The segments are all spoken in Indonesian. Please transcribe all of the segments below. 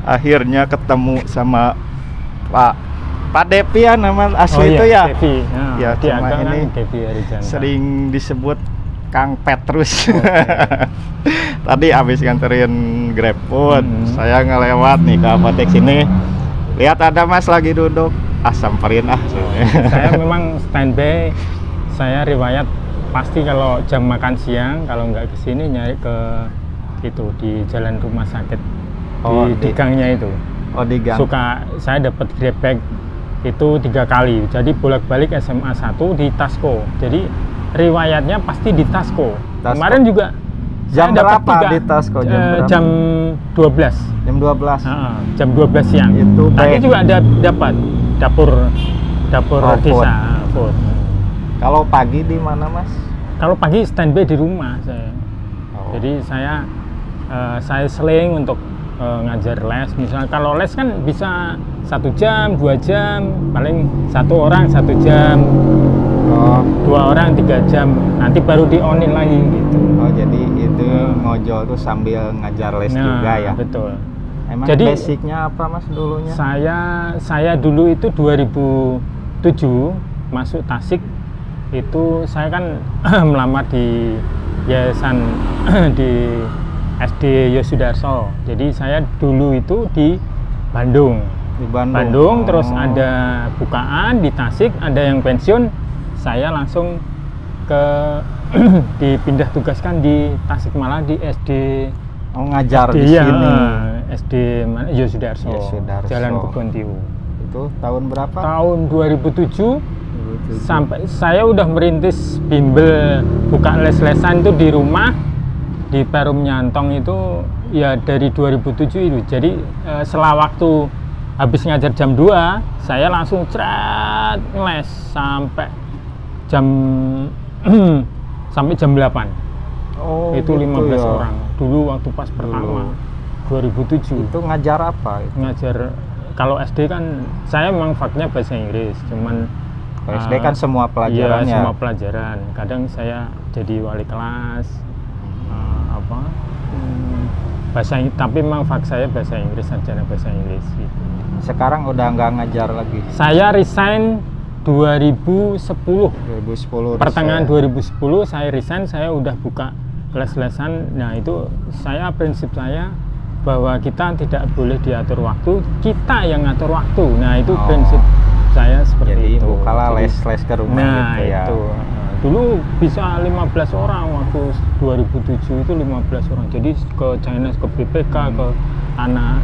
Akhirnya ketemu sama Pak Devi ya, nama asli itu ya. Devi. Ya, cuma ini Devi sering disebut Kang Petrus. Tadi habis nganterin GrabFood, saya ngelewat nih ke apotek sini. Lihat ada Mas lagi duduk, samperin Saya memang standby. Saya riwayat pasti kalau jam makan siang, kalau nggak ke sini nyari ke itu di jalan rumah sakit, di gangnya itu. Di gang. Suka saya dapat grab bag itu 3 kali. Jadi bolak-balik SMA 1 di Tasco. Jadi riwayatnya pasti di Tasco. Kemarin juga jam berapa di Tasco? Jam 12. Jam 12. Jam 12 siang. Itu tadi juga ada dapat dapur desa food. Kalau pagi di mana, Mas? Kalau pagi standby di rumah saya. Jadi saya seling untuk ngajar les. Misalnya kalau les kan bisa 1 jam, 2 jam, paling 1 orang 1 jam, 2 orang 3 jam, nanti baru di onin lagi gitu. Jadi itu ngojol tuh sambil ngajar les juga ya? Betul. Emang jadi basicnya apa, Mas, dulunya? Saya dulu itu 2007 masuk Tasik. Itu saya kan melamar di yayasan di SD Yosudarso. Jadi saya dulu itu di Bandung. Di Bandung. Terus ada bukaan di Tasik, ada yang pensiun. Saya langsung dipindah tugaskan di Tasikmalaya di SD. Ngajar di sini. SD mana? Yosudarso. Jalan Kebontiu. Itu tahun berapa? Tahun 2007. Sampai saya udah merintis bimbel buka les-lesan itu di rumah di Perum Nyantong itu ya dari 2007 itu. Jadi setelah waktu habis ngajar jam 2 saya langsung ngeles sampai jam sampai jam 8. Itu 15 ya. Orang dulu waktu pas pertama 2007. Itu ngajar apa itu? Ngajar kalau SD kan saya memang faknya bahasa Inggris, cuman SD kan semua pelajaran ya? Semua pelajaran. Kadang saya jadi wali kelas, tapi memang fak saya bahasa Inggris, sarjana bahasa Inggris gitu. Sekarang udah nggak ngajar lagi? Saya resign 2010. Pertengahan 2010 saya resign, saya udah buka les-lesan. Nah itu prinsip saya bahwa kita tidak boleh diatur waktu, kita yang ngatur waktu. Nah itu prinsip saya seperti itu. Bukalah les-les ke rumah gitu ya. Itu. Dulu bisa 15 orang waktu 2007 itu 15 orang. Jadi ke China, ke BPK, ke anak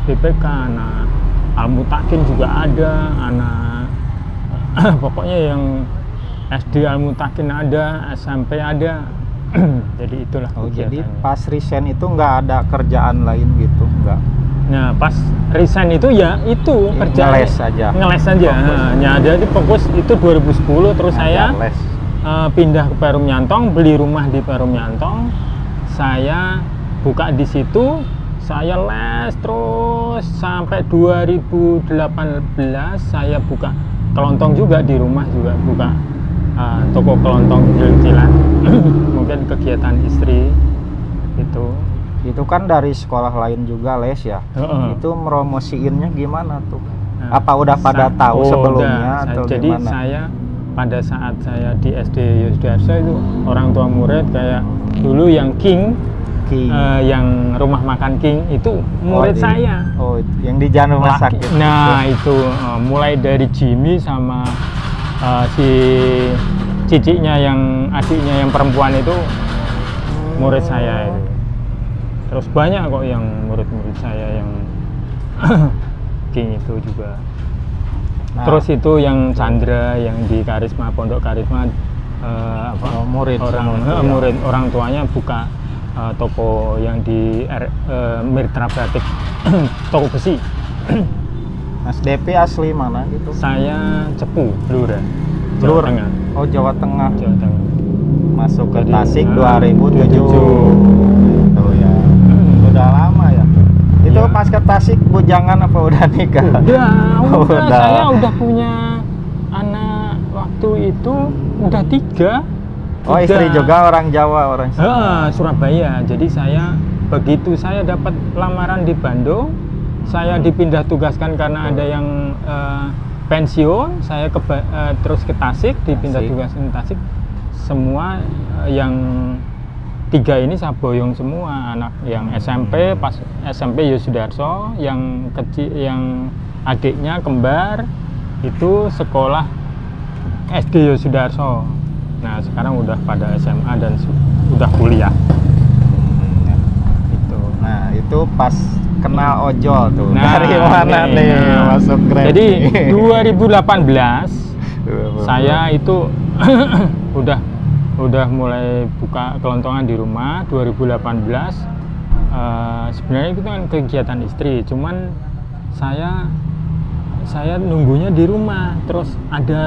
BPK, anak Al-Mutakin juga ada, anak pokoknya yang SD Al-Mutakin ada, SMP ada. Jadi itulah jadi pas resign itu nggak ada kerjaan lain gitu? Nggak. Nah pas resign itu ya itu kerja ngeles aja. Nah jadi fokus itu 2010 terus saya pindah ke Perum Nyantong, beli rumah di Perum Nyantong, saya buka di situ, saya les terus sampai 2018 saya buka kelontong juga di rumah, juga buka toko kelontong kecil-kecilan. Mungkin kegiatan istri itu kan dari sekolah lain juga les ya. Itu meromosiinnya gimana tuh? Apa udah pada tahu sebelumnya atau jadi gimana? Saya pada saat saya di SD Yosudarso itu orang tua murid kayak dulu yang King. Yang rumah makan King itu murid saya. Yang di jalan rumah sakit. Nah itu mulai dari Jimmy sama si ciciknya yang adiknya yang perempuan itu murid saya itu. Terus banyak kok yang murid-murid saya yang King itu juga. Terus itu yang Chandra yang di Karisma, Pondok Karisma murid orang tuanya buka toko yang di Mitra Batik toko besi. Mas Devi asli mana gitu? Saya Cepu, Blora, Jawa Tengah. Jawa Tengah. Masuk ke jadi, Tasik 2007. Oh ya. Udah lama ya. Itu pas ke Tasik bujangan apa udah nikah? Udah. Saya udah punya anak waktu itu udah 3. Oh, istri juga orang Jawa, orang Surabaya. Jadi begitu saya dapat lamaran di Bandung, saya dipindah tugaskan karena ada yang pensiun, saya terus ke Tasik, dipindah tugaskan ke Tasik. Semua yang 3 ini saya boyong semua, anak yang SMP, pas SMP Yosudarso, yang kecil, yang adiknya kembar itu sekolah SD Yosudarso. Nah, sekarang udah pada SMA dan udah kuliah. Nah, itu pas kenal ojol tuh. Nah, dari mana nih masuk Grab? Jadi 2018 saya itu udah mulai buka kelontongan di rumah. 2018 sebenarnya itu kan kegiatan istri, cuman saya nunggunya di rumah. Terus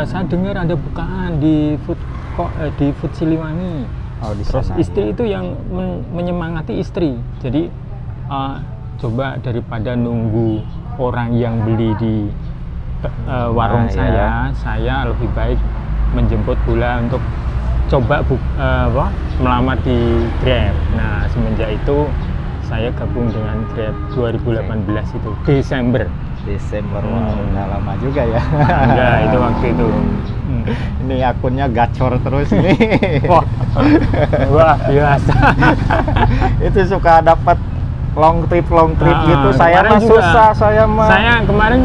saya dengar ada bukaan di Food Siliwangi. Terus istri itu yang menyemangati istri. Jadi coba daripada nunggu orang yang beli di warung saya lebih baik menjemput bola untuk coba melamar di Grab. Nah, semenjak itu saya gabung dengan Grab 2018 itu Desember. Wah, udah lama juga ya. Enggak, itu waktu itu. Ini akunnya gacor terus nih. Wah, biasa. Itu suka dapat long trip gitu. Saya mah susah, saya kemarin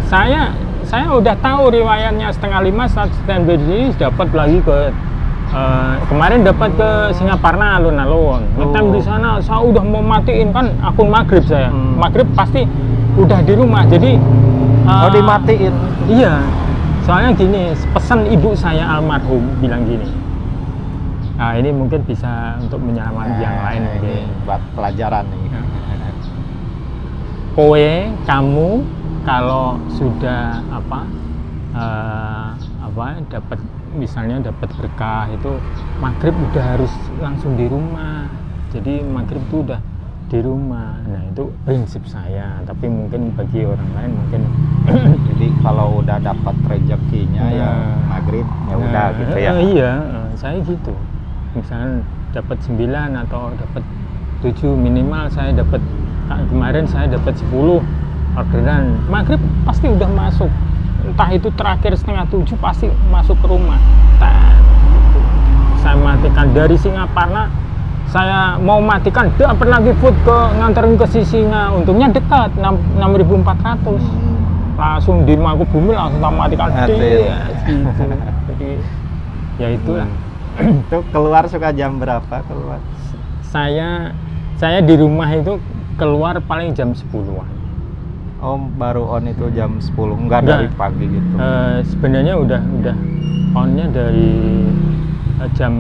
saya udah tahu riwayatnya 4:30 saat standby ini dapat lagi ke kemarin dapat ke Singaparna alun-alun. Ngetem di sana, saya udah mau matiin kan akun maghrib saya. Maghrib pasti udah di rumah, jadi dimatiin. Iya, soalnya gini, pesan ibu saya almarhum bilang gini. Nah, ini mungkin bisa untuk menyelamatkan yang lain mungkin. Buat pelajaran nih. Kamu kalau sudah dapat misalnya dapat berkah itu maghrib udah harus langsung di rumah. Jadi maghrib itu udah di rumah. Nah, itu prinsip saya, tapi mungkin bagi orang lain mungkin jadi kalau udah dapat rezekinya ya maghrib ya udah gitu ya. Iya, saya gitu. Misalnya dapat 9 atau dapat 7 minimal, saya dapat kemarin saya dapat 10 orderan. Maghrib pasti udah masuk. Entah itu terakhir 6:30 pasti masuk ke rumah. Gitu. Saya matikan dari Singaparna. Saya mau matikan, dapat lagi food nganterin ke Sisinga. Untungnya dekat, 6.400. Langsung di Mangkubumi langsung tak matikan. Gitu. Jadi ya itulah. Itu keluar suka jam berapa keluar? Saya di rumah itu keluar paling jam 10-an. Oh, baru on itu jam 10, enggak dari pagi gitu? Sebenarnya udah onnya dari jam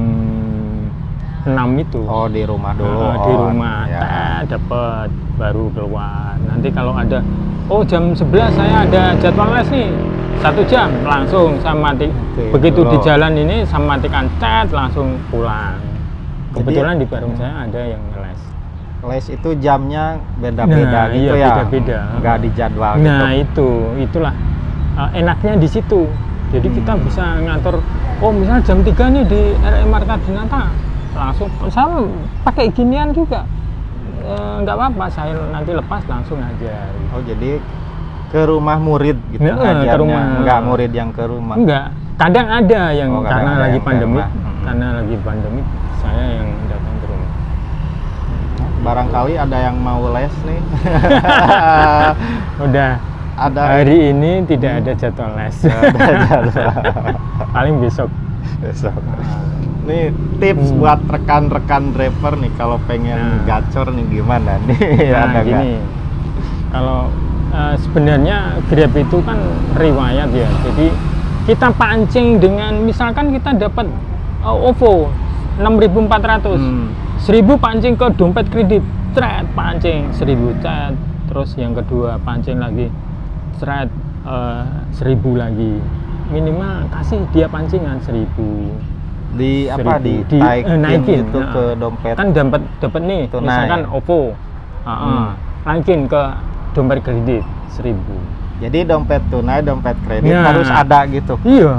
6 itu. Oh, di rumah dulu. Di rumah ya. Dapat baru keluar. Nanti kalau ada jam 11 saya ada jadwal les nih 1 jam, langsung saya mati. Begitu di jalan ini saya matikan langsung pulang. Kebetulan di warung saya ada yang les. Les itu jamnya beda-beda gitu ya? Beda-beda. Nggak dijadwal gitu? Nah, itulah enaknya di situ. Jadi kita bisa ngatur, misalnya jam 3 nih di RI Marta Dinata, langsung saya pakai ginian juga. Nggak apa-apa, saya nanti lepas langsung aja. Oh, jadi ke rumah murid gitu ngajarnya? Ke rumah. Nggak murid yang ke rumah? Enggak, kadang ada yang karena lagi pandemi. Karena lagi pandemi, saya yang datang ke rumah. Barangkali ada yang mau les nih. Udah ada. Hari ini tidak ada jadwal les. Paling besok. Nih tips buat rekan-rekan driver nih kalau pengen gacor nih gimana nih? Ada gini. Kalau sebenarnya Grab itu kan riwayat ya. Jadi kita pancing dengan misalkan kita dapat OVO 6.400. 1.000 pancing ke dompet kredit, pancing 1.000 terus yang kedua pancing lagi, 1.000 lagi, minimal kasih dia pancingan 1.000. Naikin itu ke dompet. Kan dapat nih, misalkan OVO, naikin ke dompet kredit 1.000. Jadi dompet tunai, dompet kredit harus ada gitu. Iya.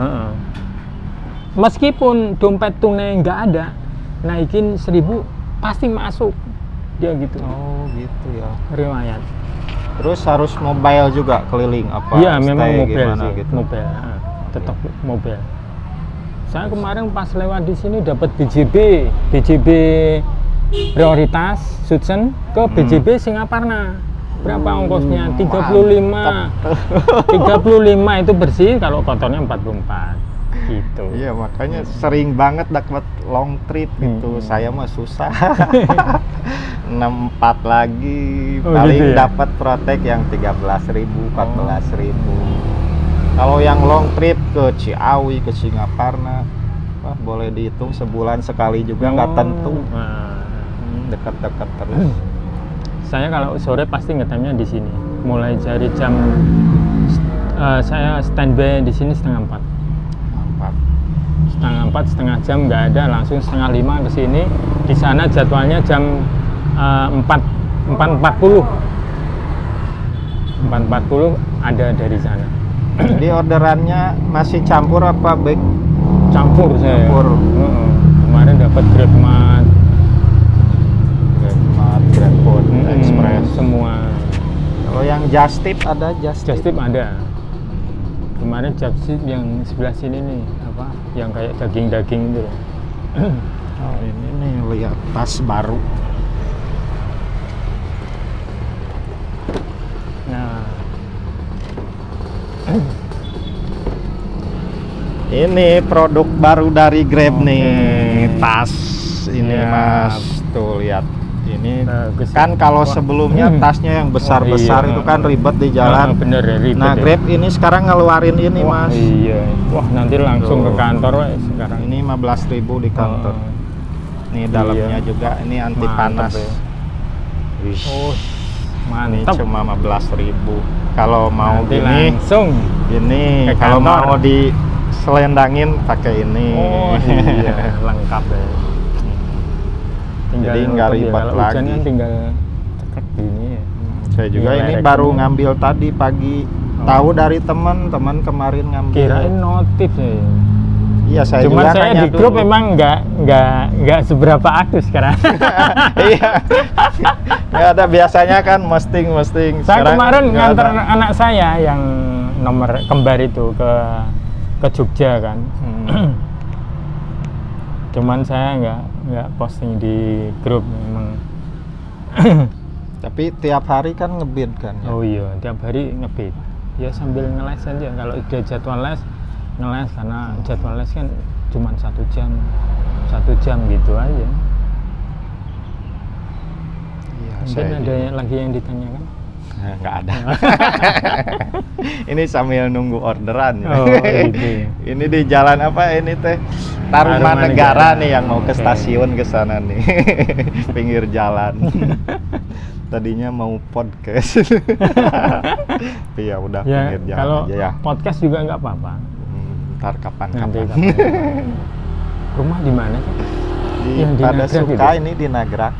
meskipun dompet tunai nggak ada, naikin 1.000 pasti masuk dia gitu. Oh gitu ya. Riwayat. Terus harus mobile juga keliling apa? Iya memang mobile gimana sih, gitu. mobile, tetap mobile. Saya kemarin pas lewat di sini dapat BJB prioritas Sutsen ke BJB Singaparna. Berapa ongkosnya? 35. 35 itu bersih, kalau kotornya 44. Gitu. Iya, makanya sering banget dapat long trip gitu. Saya mah susah. 64 lagi paling gitu ya? dapat protek yang 13.000, 14.000. Kalau yang long trip ke Ciawi, ke Singaparna, wah boleh dihitung sebulan sekali juga nggak tentu. Dekat-dekat terus. Saya kalau sore pasti ngetemnya di sini. Mulai dari jam saya standby di sini setengah 4. Setengah 4, setengah jam nggak ada, langsung setengah 5 ke sini. Di sana jadwalnya jam 4.40 ada dari sana. Jadi orderannya masih campur apa baik? Campur saya. Campur. Kemarin dapat GrabMart, GrabFood, Express semua. Kalau yang Just Tip ada Just Tip ada. Kemarin Just Tip yang sebelah sini nih, apa? Yang kayak daging-daging itu. Oh, ini nih lihat tas baru. Nah. Ini produk baru dari Grab nih, tas ini ya, Mas. Tuh lihat. Ini bagus. kan kalau sebelumnya tasnya yang besar-besar itu kan ribet di jalan. Bener ya, ribet. Nah, Grab ini sekarang ngeluarin ini, Mas. Iya. Wah, nanti langsung Tuh. ke kantor sekarang. Ini 15.000 di kantor. Nih dalamnya juga ini anti panas. Ya. Wih. Oh, Ini mantap. cuma 15.000. Kalau mau Nanti gini, langsung ini ke kalau kantor. mau diselendangin pakai ini. Oh iya, lengkap ya. Jadi nggak nutup ya, ribet kalau hujan lagi. kan tinggal cekrek gini ya. Saya juga Iya, ini merek baru ini. ngambil tadi pagi. Tahu dari teman kemarin ngambil. Kirain notif ya. Iya, saya Cuman juga saya nanya di grup dulu. memang nggak seberapa aktif sekarang. Iya. Nggak ada, biasanya kan posting. Saya Sekarang kemarin nggak nganter ada. anak saya yang nomor kembar itu ke Jogja kan. Cuman saya nggak posting di grup memang. Tapi tiap hari kan ngebid kan ya? Oh iya, tiap hari ngebit. Ya sambil ngeles aja. Kalau udah jadwal les, ngeles karena jadwal les kan cuma 1 jam gitu aja. Iya, Mungkin ada lagi yang ditanyakan? Nggak ada. Ini sambil nunggu orderan. Oh, gitu. Ini di jalan apa ini teh? Tarumanegara nih yang mau ke stasiun ke sana nih. Pinggir jalan. Tadinya mau podcast. Tapi ya udah Ya, pinggir jalan kalau aja ya. podcast juga nggak apa-apa. Ntar Nanti kapan-kapan. Rumah di mana sih? Di Yang di pada Nagrak suka itu? ini di Nagrak.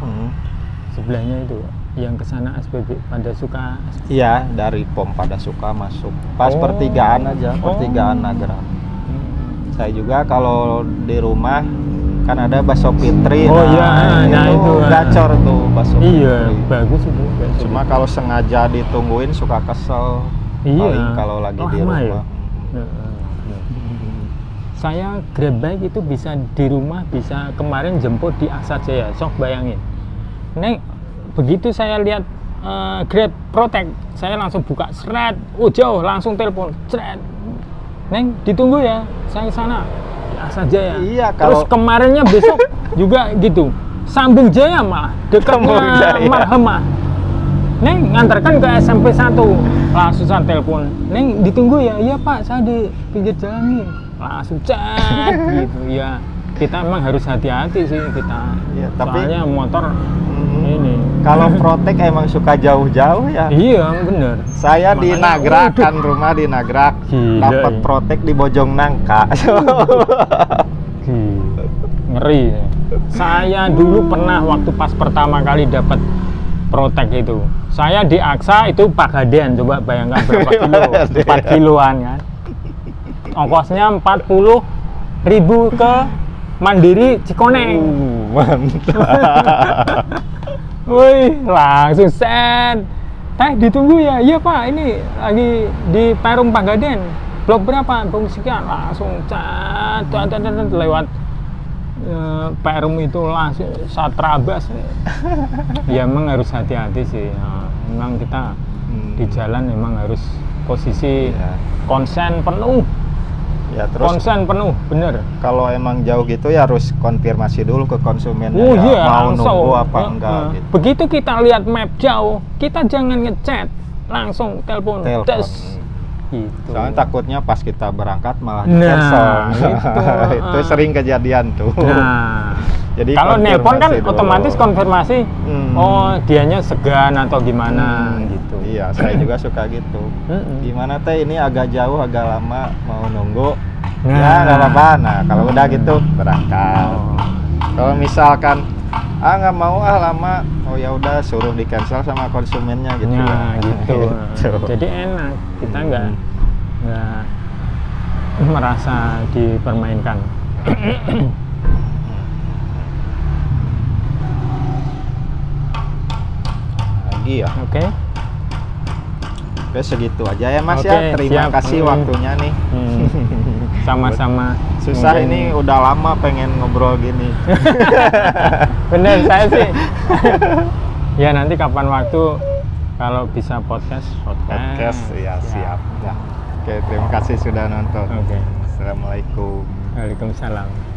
Sebelahnya itu yang ke sana SPB pada suka. Iya, dari POM pada suka masuk. Pas Oh. pertigaan aja, pertigaan Oh. Nagrak. Saya juga kalau di rumah kan ada bakso Fitri. Oh iya, nah itu, gacor tuh bakso Iya, Fitri. bagus itu. Cuma kalau sengaja ditungguin suka kesel. Iya. Paling kalau lagi di Lama ya? rumah. Saya Grab bike itu bisa di rumah, bisa kemarin jemput di Aksat Jaya. Sok bayangin. Neng, begitu saya lihat Grab Protect, saya langsung buka seret, jauh langsung telepon, seret. Neng, ditunggu ya, saya ke sana. Di Aksat Jaya. Iya, Terus kalau- kemarinnya besok juga gitu. Sambung Jaya malah, Sambung dekatnya Jaya. Marhemah. Neng, ngantarkan ke SMP 1. Langsung saya telepon. Neng, ditunggu ya? Iya Pak, saya di pinggir jalan nih. Langsung chat gitu ya. Kita emang harus hati-hati sih kita. Iya, tapi- Soalnya motor Mhm. ini. Kalau Protek emang suka jauh-jauh ya. Iya, bener. Saya di Makanya, Nagrak waduh. kan, rumah di Nagrak. Gila, Dapat ya. Protek di Bojongnangka. Ngeri ya. Saya dulu pernah waktu pas pertama kali dapat Protek itu. Saya di Aksa itu Pagaden, coba bayangkan berapa kilo? 4 kiloan kan. Ongkosnya 40 ke Mandiri Cikoneng. Mantap. Wih, langsung set. Ditunggu ya. Iya Pak, ini lagi di Perum Panggaden. Blok berapa? Blok sekian. Langsung cat lewat Perum itu langsung satrabas. Ya emang harus hati-hati sih. Nah, memang kita di jalan memang harus posisi konsen penuh. Ya, terus konsen penuh, bener. Kalau emang jauh gitu ya harus konfirmasi dulu ke konsumen mau langsung nunggu apa enggak gitu. Begitu kita lihat map jauh, kita jangan ngechat, langsung telepon. Gitu. Soalnya takutnya pas kita berangkat malah cancel. Itu sering kejadian tuh. Jadi kalau nelpon kan dulu. Otomatis konfirmasi, oh dianya segan atau gimana gitu. Iya, saya juga suka gitu. Gimana teh ini agak jauh, agak lama, mau nunggu. Ya nggak apa-apa. Nah kalau udah gitu berangkat. Kalau misalkan nggak mau lama, oh ya udah suruh di cancel sama konsumennya gitu. Gitu. Jadi enak, kita nggak merasa dipermainkan. Ya. Oke, segitu aja ya Mas ya. Terima kasih waktunya nih. Sama-sama. Susah ini udah lama pengen ngobrol gini. Bener saya sih. Ya nanti kapan waktu kalau bisa podcast ya siap. Ya. Oke, terima kasih sudah nonton. Oke. Assalamualaikum. Waalaikumsalam.